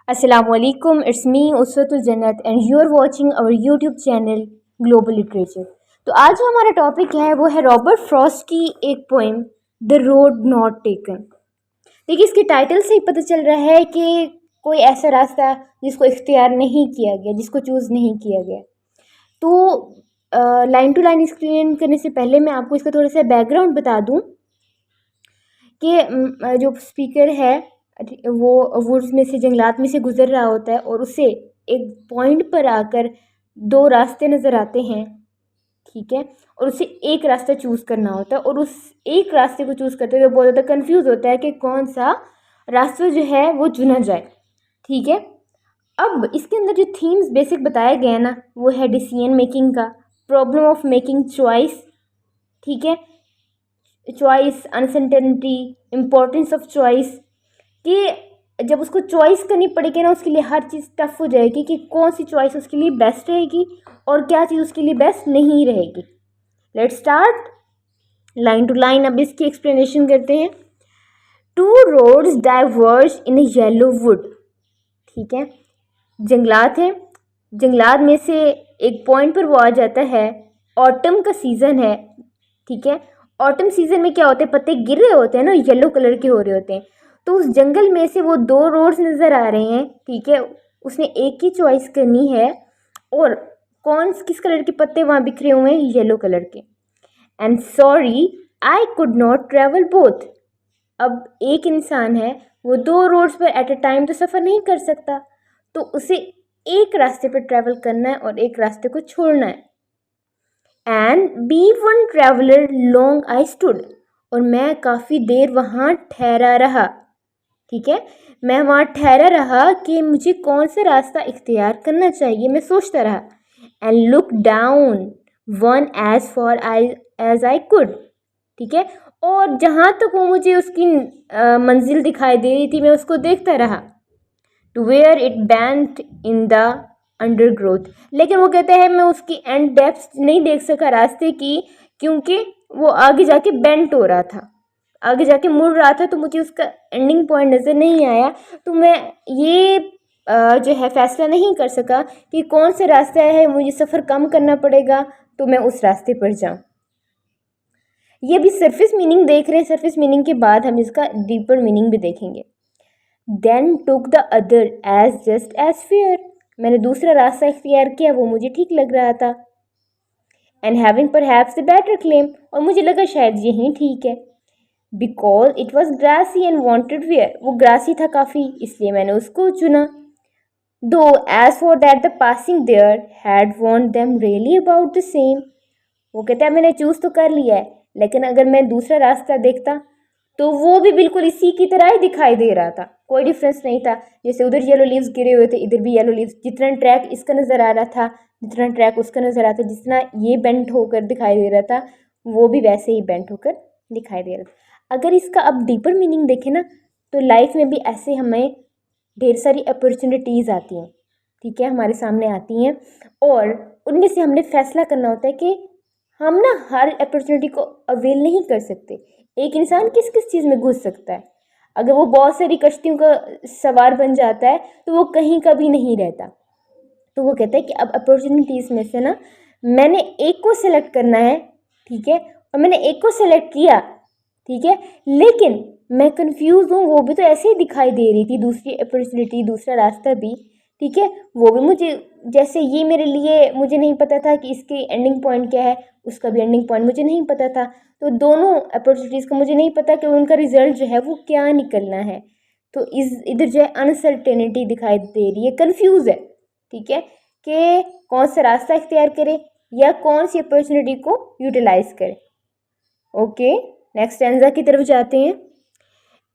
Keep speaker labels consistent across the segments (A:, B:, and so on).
A: Assalamualaikum, it's me Uswatul Jannat and you are watching our YouTube channel Global Literature. तो आज जो हमारा टॉपिक है वो है रॉबर्ट फ्रॉस्ट की एक poem the road not taken. देखिए, इसके टाइटल से ही पता चल रहा है कि कोई ऐसा रास्ता जिसको इख्तियार नहीं किया गया, जिसको चूज़ नहीं किया गया। तो लाइन टू लाइन एक्सप्लेन करने से पहले मैं आपको इसका थोड़ा सा बैकग्राउंड बता दूं कि जो स्पीकर है वो वुड्स में से, जंगलात में से गुजर रहा होता है और उसे एक पॉइंट पर आकर दो रास्ते नज़र आते हैं, ठीक है, और उसे एक रास्ता चूज़ करना होता है और उस एक रास्ते को चूज़ करते हुए बहुत ज़्यादा कंफ्यूज होता है कि कौन सा रास्ता जो है वो चुना जाए, ठीक है। अब इसके अंदर जो थीम्स बेसिक बताया गया है ना, वो है डिसीजन मेकिंग का, प्रॉब्लम ऑफ मेकिंग चॉइस, ठीक है, choice, uncertainty, importance of choice, कि जब उसको चॉइस करनी पड़ेगी ना, उसके लिए हर चीज़ टफ हो जाएगी कि कौन सी चॉइस उसके लिए बेस्ट रहेगी और क्या चीज़ उसके लिए बेस्ट नहीं रहेगी। Let's start line to line. अब इसकी एक्सप्लेनेशन करते हैं। Two roads diverge in a yellow wood, ठीक है, जंगलात हैं, जंगलात में से एक पॉइंट पर वो आ जाता है। ऑटम का सीज़न है, ठीक है। ऑटम सीज़न में क्या होते हैं, पत्ते गिर रहे होते हैं ना, येलो कलर के हो रहे होते हैं। तो उस जंगल में से वो दो रोड्स नज़र आ रहे हैं, ठीक है। उसने एक ही चॉइस करनी है और किस कलर के पत्ते वहाँ बिखरे हुए हैं, येलो कलर के। And sorry I could not travel both. अब एक इंसान है, वो दो रोड्स पर एट अ टाइम तो सफ़र नहीं कर सकता, तो उसे एक रास्ते पर ट्रैवल करना है और एक रास्ते को छोड़ना है। And be one traveller long I stood, और मैं काफ़ी देर वहाँ ठहरा रहा, ठीक है, मैं वहाँ ठहरा रहा कि मुझे कौन सा रास्ता इख्तियार करना चाहिए, मैं सोचता रहा। And look down one as far I as I could, ठीक है, और जहाँ तक वो मुझे उसकी मंजिल दिखाई दे रही थी, मैं उसको देखता रहा। To where it bent in the undergrowth, लेकिन वो कहते हैं मैं उसकी एंड डेप्थ नहीं देख सका रास्ते की, क्योंकि वो आगे जाके बेंट हो रहा था, आगे जाके मुड़ रहा था, तो मुझे उसका एंडिंग पॉइंट नज़र नहीं आया। तो मैं ये जो है फैसला नहीं कर सका कि कौन सा रास्ता है, मुझे सफ़र कम करना पड़ेगा तो मैं उस रास्ते पर जाऊँ। ये भी सरफेस मीनिंग देख रहे हैं, सरफेस मीनिंग के बाद हम इसका डीपर मीनिंग भी देखेंगे। Then took the other as just as fair, मैंने दूसरा रास्ता इख्तियार किया, वो मुझे ठीक लग रहा था। And having perhaps the better claim, और मुझे लगा शायद यही ठीक है। Because it was grassy and wanted wear, वो ग्रासी था काफ़ी, इसलिए मैंने उसको चुना। Though as for that the passing there had वॉन्ट them really about the same, वो कहता है मैंने चूज़ तो कर लिया है, लेकिन अगर मैं दूसरा रास्ता देखता तो वो भी बिल्कुल इसी की तरह ही दिखाई दे रहा था, कोई डिफरेंस नहीं था। जैसे उधर येलो लीव्स गिरे हुए थे, इधर भी येलो लीव्स, जितना ट्रैक इसका नज़र आ रहा था, जितना ट्रैक उसका नज़र आता, जितना ये बेंट होकर दिखाई दे रहा था, वो भी वैसे ही बेंट होकर दिखाई दे रहा था। अगर इसका अब डीपर मीनिंग देखें ना, तो लाइफ में भी ऐसे हमें ढेर सारी अपॉर्चुनिटीज़ आती हैं, ठीक है, हमारे सामने आती हैं, और उनमें से हमने फैसला करना होता है कि हम ना हर अपॉर्चुनिटी को अवेल नहीं कर सकते। एक इंसान किस किस चीज़ में घुस सकता है, अगर वो बहुत सारी कश्तियों का सवार बन जाता है तो वो कहीं का भी नहीं रहता। तो वो कहता है कि अब अपॉर्चुनिटीज़ में से ना मैंने एक को सिलेक्ट करना है, ठीक है, और मैंने एक को सिलेक्ट किया, ठीक है, लेकिन मैं कंफ्यूज हूँ, वो भी तो ऐसे ही दिखाई दे रही थी, दूसरी अपॉर्चुनिटी, दूसरा रास्ता भी, ठीक है, वो भी मुझे, जैसे ये मेरे लिए, मुझे नहीं पता था कि इसके एंडिंग पॉइंट क्या है, उसका भी एंडिंग पॉइंट मुझे नहीं पता था। तो दोनों अपॉर्चुनिटीज़ का मुझे नहीं पता कि उनका रिजल्ट जो है वो क्या निकलना है। तो इधर जो है अनसर्टेनिटी दिखाई दे रही है, कंफ्यूज है, ठीक है, कि कौन सा रास्ता इख्तियार करे या कौन सी अपॉर्चुनिटी को यूटिलाइज करे। ओके, नेक्स्ट स्टैंजा की तरफ जाते हैं।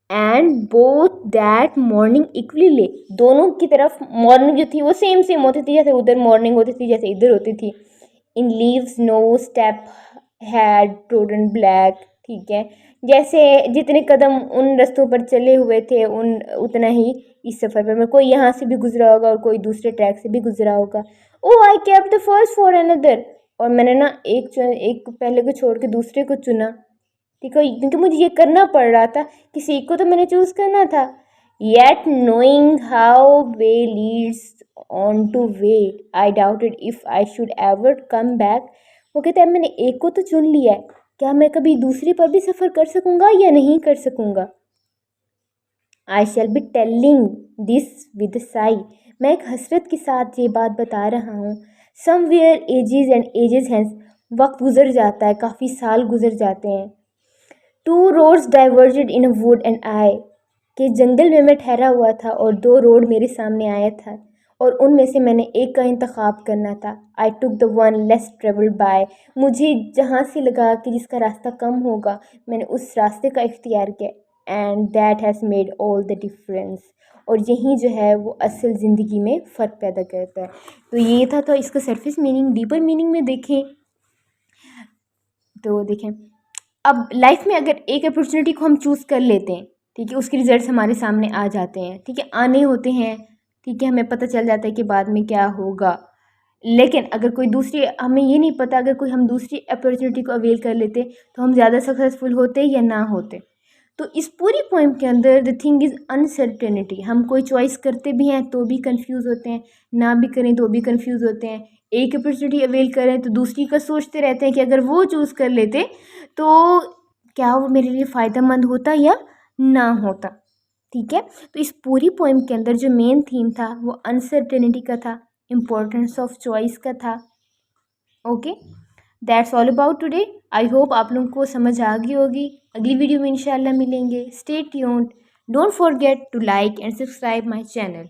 A: And both that morning equally ले, दोनों की तरफ मॉर्निंग जो थी वो सेम सेम होती थी, जैसे उधर मॉर्निंग होती थी जैसे इधर होती थी। In leaves no step had trodden black, ठीक है, जैसे जितने कदम उन रास्तों पर चले हुए थे उतना ही इस सफ़र पर मैं, कोई यहाँ से भी गुजरा होगा और कोई दूसरे ट्रैक से भी गुजरा होगा। Oh I kept the first for another, और मैंने ना एक पहले को छोड़ के दूसरे को चुना, ठीक है, क्योंकि मुझे ये करना पड़ रहा था, किसी को तो मैंने चूज़ करना था। Yet knowing how way leads on to way, I doubted if I should ever come back. वो कहता है मैंने एक को तो चुन लिया है, क्या मैं कभी दूसरे पर भी सफ़र कर सकूंगा या नहीं कर सकूंगा? I shall be telling this with sigh, मैं एक हसरत के साथ ये बात बता रहा हूँ. Somewhere ages and ages hence, वक्त गुजर जाता है, काफ़ी साल गुजर जाते हैं. Two roads diverged in a wood and I, के जंगल में मैं ठहरा हुआ था और दो रोड मेरे सामने आया था और उनमें से मैंने एक का इंतखाब करना था. I took the one less travelled by, मुझे जहाँ से लगा कि जिसका रास्ता कम होगा मैंने उस रास्ते का इख्तियार किया. And that has made all the difference, और यही जो है वो असल ज़िंदगी में फ़र्क पैदा करता है. तो ये था, तो इसका सरफेस मीनिंग. डीपर मीनिंग में देखें तो देखें, अब लाइफ में अगर एक अपॉर्चुनिटी को हम चूज़ कर लेते हैं, ठीक है, उसके रिजल्ट्स हमारे सामने आ जाते हैं, ठीक है, आने होते हैं, ठीक है, हमें पता चल जाता है कि बाद में क्या होगा. लेकिन अगर कोई दूसरी, हमें ये नहीं पता, अगर कोई हम दूसरी अपॉर्चुनिटी को अवेल कर लेते तो हम ज़्यादा सक्सेसफुल होते या ना होते. तो इस पूरी पोइम के अंदर द थिंग इज़ अनसर्टेनिटी. हम कोई चॉइस करते भी हैं तो भी कंफ्यूज होते हैं, ना भी करें तो भी कंफ्यूज होते हैं. एक अपॉर्चुनिटी अवेल करें तो दूसरी का सोचते रहते हैं कि अगर वो चूज़ कर लेते तो क्या वो मेरे लिए फ़ायदेमंद होता या ना होता. ठीक है, तो इस पूरी पोइम के अंदर जो मेन थीम था वो अनसर्टेनिटी का था, इम्पोर्टेंस ऑफ चॉइस का था. Okay, that's all about today. I hope आप लोगों को समझ आ गई होगी. अगली वीडियो में इंशाल्लाह मिलेंगे. Stay tuned. Don't forget to like and subscribe my channel.